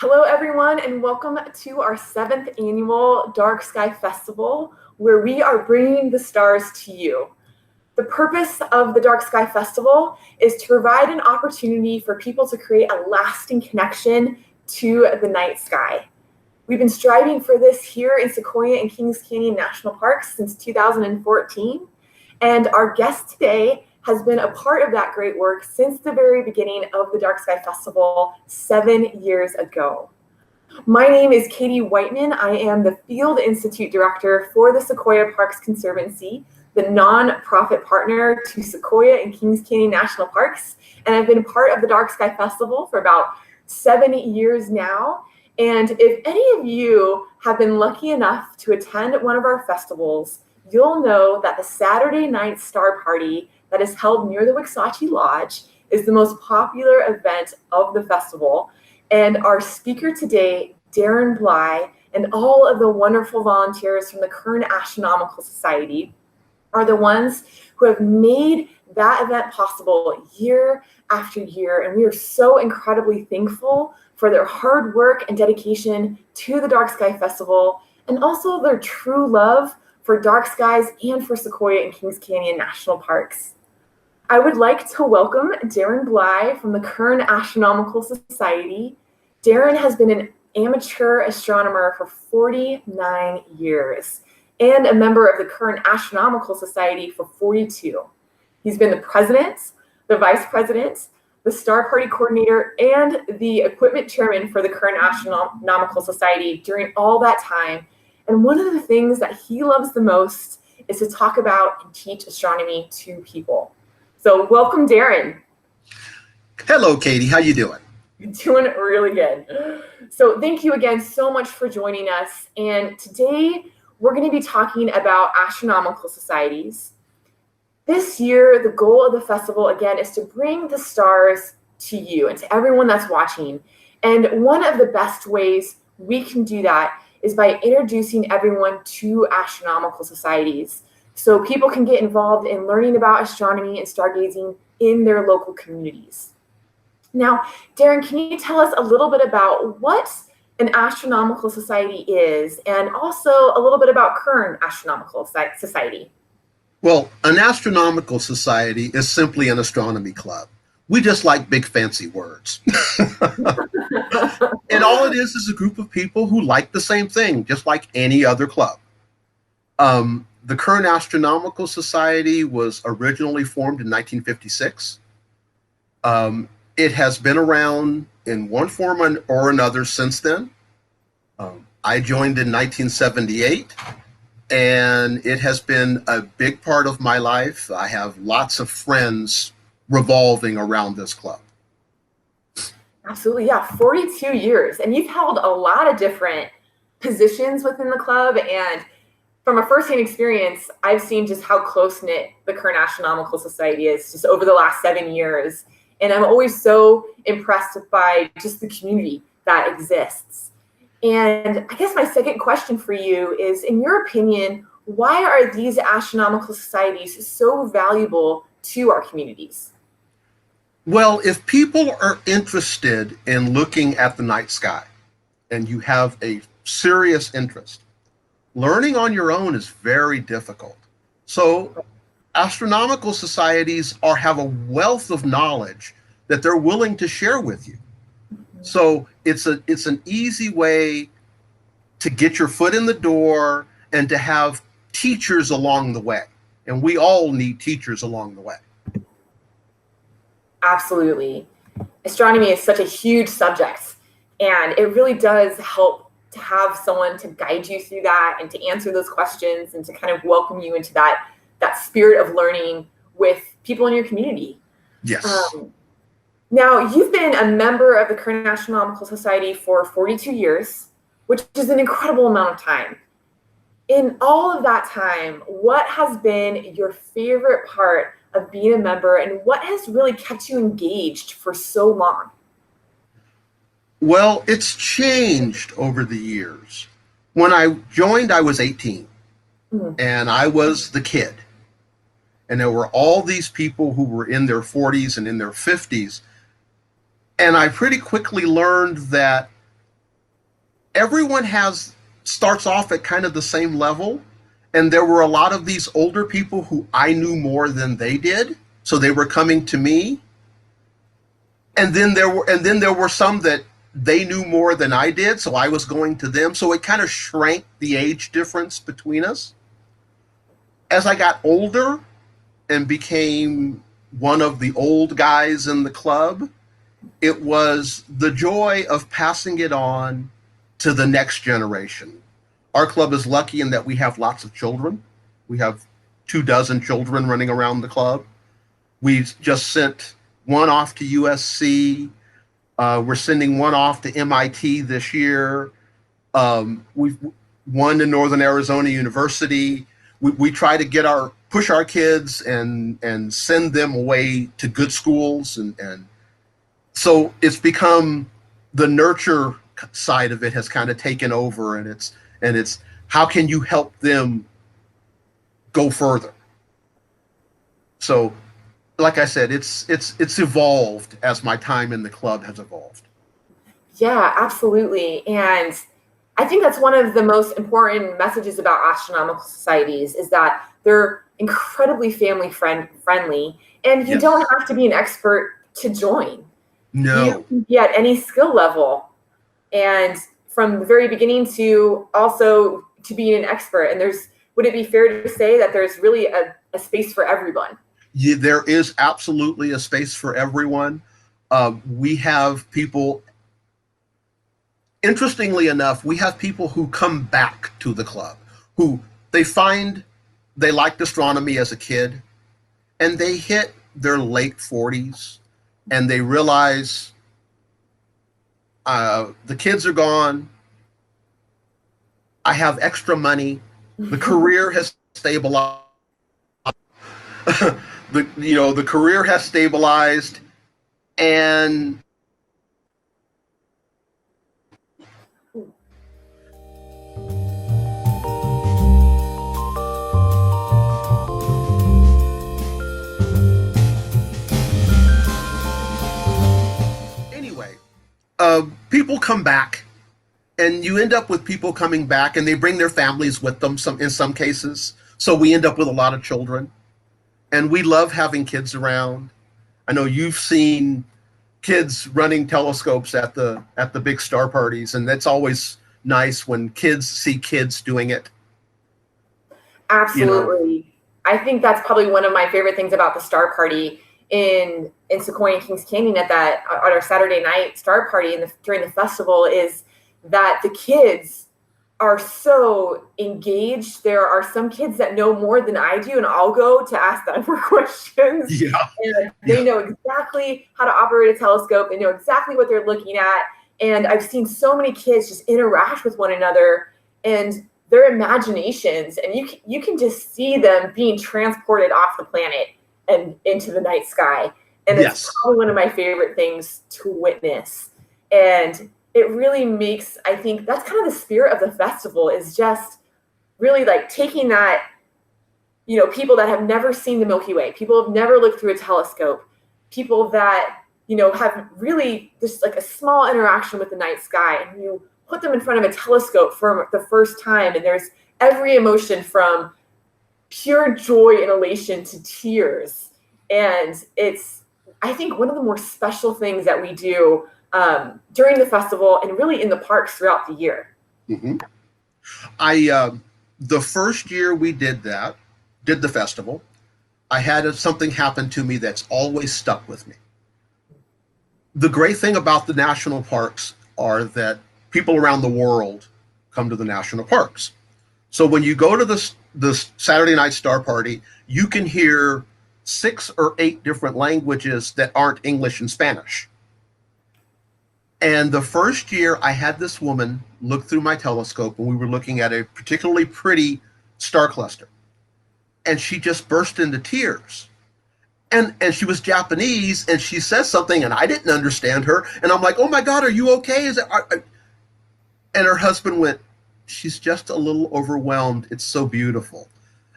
Hello, everyone, and welcome to our 7th annual Dark Sky Festival, where we are bringing the stars to you. The purpose of the Dark Sky Festival is to provide an opportunity for people to create a lasting connection to the night sky. We've been striving for this here in Sequoia and Kings Canyon National Parks since 2014, and our guest today has been a part of that great work since the very beginning of the Dark Sky Festival 7 years ago. My name is Katie Whiteman. I am the Field Institute Director for the Sequoia Parks Conservancy, the nonprofit partner to Sequoia and Kings Canyon National Parks, and I've been part of the Dark Sky Festival for about 7 years now. And if any of you have been lucky enough to attend one of our festivals, you'll know that the Saturday night star party that is held near the Waxahachie Lodge is the most popular event of the festival. And our speaker today, Darren Bly, and all of the wonderful volunteers from the Kern Astronomical Society are the ones who have made that event possible year after year. And we are so incredibly thankful for their hard work and dedication to the Dark Sky Festival, and also their true love for dark skies and for Sequoia and Kings Canyon National Parks. I would like to welcome Darren Bly from the Kern Astronomical Society. Darren has been an amateur astronomer for 49 years and a member of the Kern Astronomical Society for 42. He's been the president, the vice president, the star party coordinator, and the equipment chairman for the Kern Astronomical Society during all that time. And one of the things that he loves the most is to talk about and teach astronomy to people. So welcome, Darren. Hello, Katie. How you doing? Doing really good. So thank you again so much for joining us. And today we're going to be talking about astronomical societies. This year, the goal of the festival, again, is to bring the stars to you and to everyone that's watching. And one of the best ways we can do that is by introducing everyone to astronomical societies, so people can get involved in learning about astronomy and stargazing in their local communities. Now, Darren, can you tell us a little bit about what an astronomical society is, and also a little bit about Kern Astronomical Society? Well, an astronomical society is simply an astronomy club. We just like big fancy words. And all it is a group of people who like the same thing, just like any other club. The Kern Astronomical Society was originally formed in 1956. It has been around in one form or another since then. I joined in 1978, and it has been a big part of my life. I have lots of friends revolving around this club. Absolutely, yeah, 42 years. And you've held a lot of different positions within the club, and from a firsthand experience, I've seen just how close-knit the Kern Astronomical Society is just over the last 7 years. And I'm always so impressed by just the community that exists. And I guess my second question for you is, in your opinion, why are these astronomical societies so valuable to our communities? Well, if people are interested in looking at the night sky, and you have a serious interest, learning on your own is very difficult. So astronomical societies have a wealth of knowledge that they're willing to share with you. So it's an easy way to get your foot in the door and to have teachers along the way. And we all need teachers along the way. Absolutely. Astronomy is such a huge subject, and it really does help to have someone to guide you through that and to answer those questions and to kind of welcome you into that spirit of learning with people in your community. Yes. Now, you've been a member of the Kern Astronomical Society for 42 years, which is an incredible amount of time. In all of that time, what has been your favorite part of being a member, and what has really kept you engaged for so long? Well, it's changed over the years. When I joined, I was 18, and I was the kid. And there were all these people who were in their 40s and in their 50s. And I pretty quickly learned that everyone starts off at kind of the same level. And there were a lot of these older people who I knew more than they did. So they were coming to me. And then there were some that they knew more than I did, so I was going to them. So it kind of shrank the age difference between us. As I got older and became one of the old guys in the club, it was the joy of passing it on to the next generation. Our club is lucky in that we have lots of children. We have 24 children running around the club. We've just sent one off to USC. We're sending one off to MIT this year. We've one to Northern Arizona University. We try to push our kids and send them away to good schools, and so it's become the nurture side of it has kind of taken over, and it's how can you help them go further. So, like I said, it's evolved as my time in the club has evolved. Yeah, absolutely. And I think that's one of the most important messages about astronomical societies is that they're incredibly family friendly, and you Yes. don't have to be an expert to join. No. You can be at any skill level, and from the very beginning to also to being an expert. And would it be fair to say that there's really a space for everyone? Yeah, there is absolutely a space for everyone. We have people, interestingly enough, we have people who come back to the club, who they liked astronomy as a kid, and they hit their late 40s, and they realize the kids are gone. I have extra money. The career has stabilized. The career has stabilized, and anyway, people come back, and you end up with people coming back, and they bring their families with them. In some cases, so we end up with a lot of children. And we love having kids around. I know you've seen kids running telescopes at the big star parties, and that's always nice when kids see kids doing it. Absolutely. I think that's probably one of my favorite things about the star party in Sequoia and Kings Canyon at our Saturday night star party during the festival is that the kids are so engaged. There are some kids that know more than I do, and I'll go to ask them for questions. Yeah. And they know exactly how to operate a telescope. They know exactly what they're looking at. And I've seen so many kids just interact with one another and their imaginations, and you can just see them being transported off the planet and into the night sky. And it's probably one of my favorite things to witness. And it really makes, I think that's kind of the spirit of the festival, is just really like taking that, people that have never seen the Milky Way, people have never looked through a telescope, people that, have really just like a small interaction with the night sky, and you put them in front of a telescope for the first time, and there's every emotion from pure joy and elation to tears. And it's, I think, one of the more special things that we do during the festival and really in the parks throughout the year. Mm-hmm. The first year we did the festival, I had something happen to me that's always stuck with me. The great thing about the national parks are that people around the world come to the national parks. So when you go to the Saturday night star party, you can hear 6 or 8 different languages that aren't English and Spanish. And the first year I had this woman look through my telescope, and we were looking at a particularly pretty star cluster. And she just burst into tears. And she was Japanese, and she says something, and I didn't understand her. And I'm like, oh my God, are you okay? And her husband went, she's just a little overwhelmed. It's so beautiful.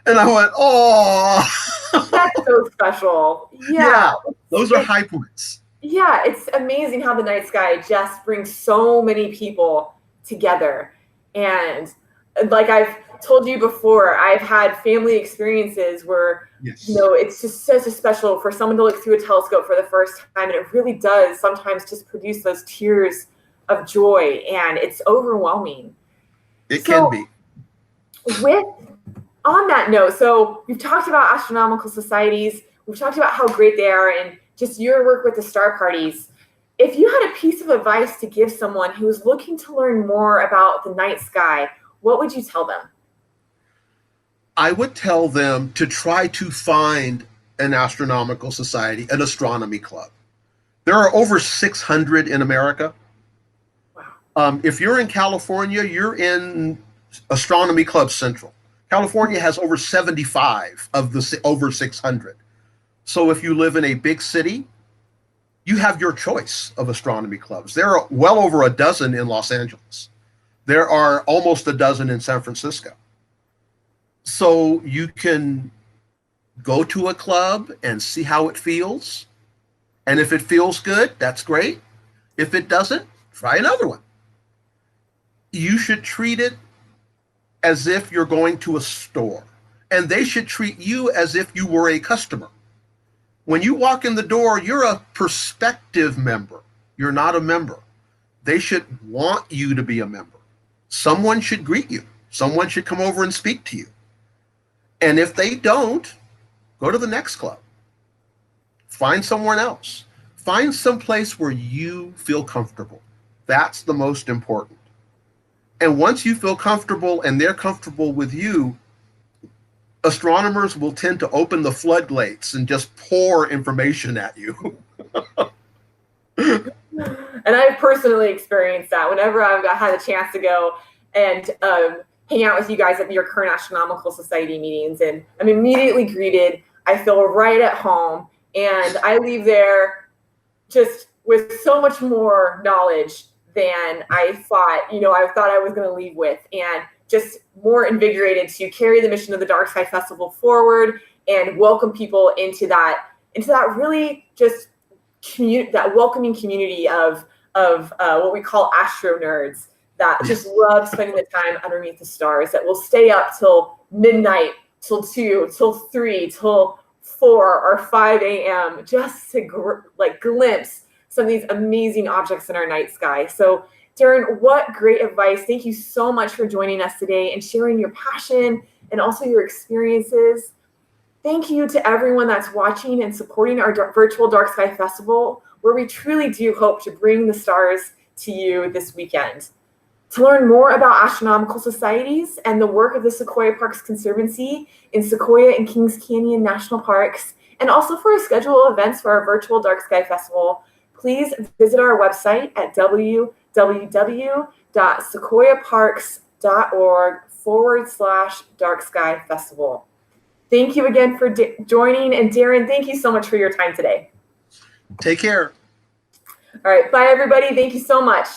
And I went, oh. That's so special. Yeah, those are high points. Yeah, it's amazing how the night sky just brings so many people together. And like I've told you before, I've had family experiences where, Yes. it's just such a special for someone to look through a telescope for the first time. And it really does sometimes just produce those tears of joy, and it's overwhelming. It can be. On that note, so we've talked about astronomical societies, we've talked about how great they are, and just your work with the star parties. If you had a piece of advice to give someone who is looking to learn more about the night sky, what would you tell them? I would tell them to try to find an astronomical society, an astronomy club. There are over 600 in America. Wow. If you're in California, you're in Astronomy Club Central. California has over 75 of the over 600. So if you live in a big city, you have your choice of astronomy clubs. There are well over a dozen in Los Angeles. There are almost a dozen in San Francisco. So you can go to a club and see how it feels. And if it feels good, that's great. If it doesn't, try another one. You should treat it as if you're going to a store, and they should treat you as if you were a customer. When you walk in the door, you're a prospective member. You're not a member. They should want you to be a member. Someone should greet you. Someone should come over and speak to you. And if they don't, go to the next club. Find someone else. Find some place where you feel comfortable. That's the most important. And once you feel comfortable and they're comfortable with you, astronomers will tend to open the floodgates and just pour information at you. And I've personally experienced that whenever I've had a chance to go and hang out with you guys at your current Astronomical Society meetings. And I'm immediately greeted. I feel right at home. And I leave there just with so much more knowledge than I thought, I thought I was going to leave with, and just more invigorated to carry the mission of the Dark Sky Festival forward and welcome people into that really just that welcoming community of what we call astro nerds that just love spending the time underneath the stars, that will stay up till midnight, till 2, till 3, till 4 or 5 a.m. just to glimpse some of these amazing objects in our night sky. So Darren, what great advice. Thank you so much for joining us today and sharing your passion and also your experiences. Thank you to everyone that's watching and supporting our virtual Dark Sky Festival, where we truly do hope to bring the stars to you this weekend. To learn more about astronomical societies and the work of the Sequoia Parks Conservancy in Sequoia and Kings Canyon National Parks, and also for a schedule of events for our virtual Dark Sky Festival, please visit our website at www.sequoiaparks.org/Dark Sky Festival. Thank you again for joining. And Darren, thank you so much for your time today. Take care. All right. Bye, everybody. Thank you so much.